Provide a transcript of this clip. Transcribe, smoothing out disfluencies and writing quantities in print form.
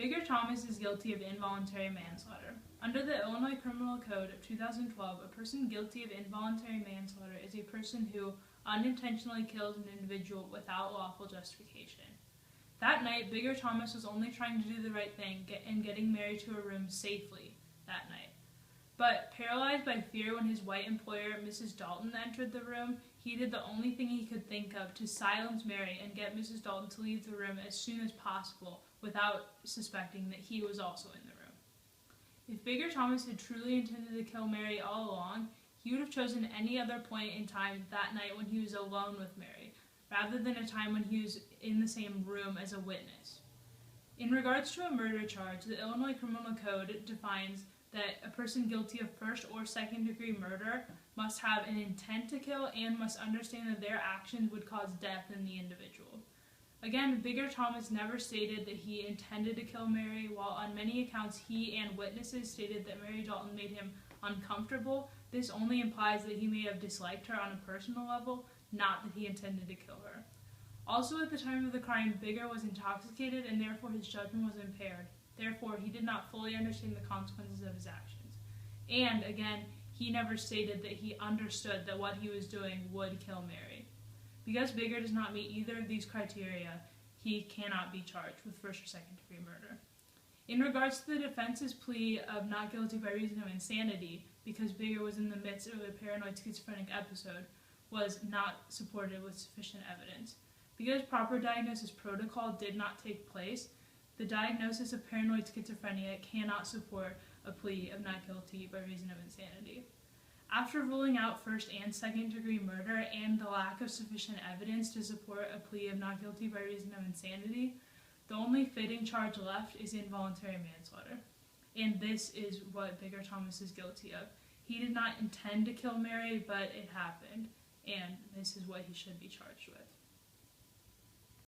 Bigger Thomas is guilty of involuntary manslaughter. Under the Illinois Criminal Code of 2012, a person guilty of involuntary manslaughter is a person who unintentionally kills an individual without lawful justification. That night, Bigger Thomas was only trying to do the right thing and getting Mary to her room safely that night. But paralyzed by fear when his white employer, Mrs. Dalton, entered the room, he did the only thing he could think of to silence Mary and get Mrs. Dalton to leave the room as soon as possible without suspecting that he was also in the room. If Bigger Thomas had truly intended to kill Mary all along, he would have chosen any other point in time that night when he was alone with Mary, rather than a time when he was in the same room as a witness. In regards to a murder charge, the Illinois Criminal Code defines that a person guilty of first or second degree murder must have an intent to kill and must understand that their actions would cause death in the individual. Again, Bigger Thomas never stated that he intended to kill Mary, while on many accounts he and witnesses stated that Mary Dalton made him uncomfortable. This only implies that he may have disliked her on a personal level, not that he intended to kill her. Also, at the time of the crime, Bigger was intoxicated and therefore his judgment was impaired. Therefore, he did not fully understand the consequences of his actions. And, again, he never stated that he understood that what he was doing would kill Mary. Because Bigger does not meet either of these criteria, he cannot be charged with first or second degree murder. In regards to the defense's plea of not guilty by reason of insanity, because Bigger was in the midst of a paranoid schizophrenic episode, was not supported with sufficient evidence. Because proper diagnosis protocol did not take place, the diagnosis of paranoid schizophrenia cannot support a plea of not guilty by reason of insanity. After ruling out first and second degree murder and the lack of sufficient evidence to support a plea of not guilty by reason of insanity, the only fitting charge left is involuntary manslaughter. And this is what Bigger Thomas is guilty of. He did not intend to kill Mary, but it happened, and this is what he should be charged with.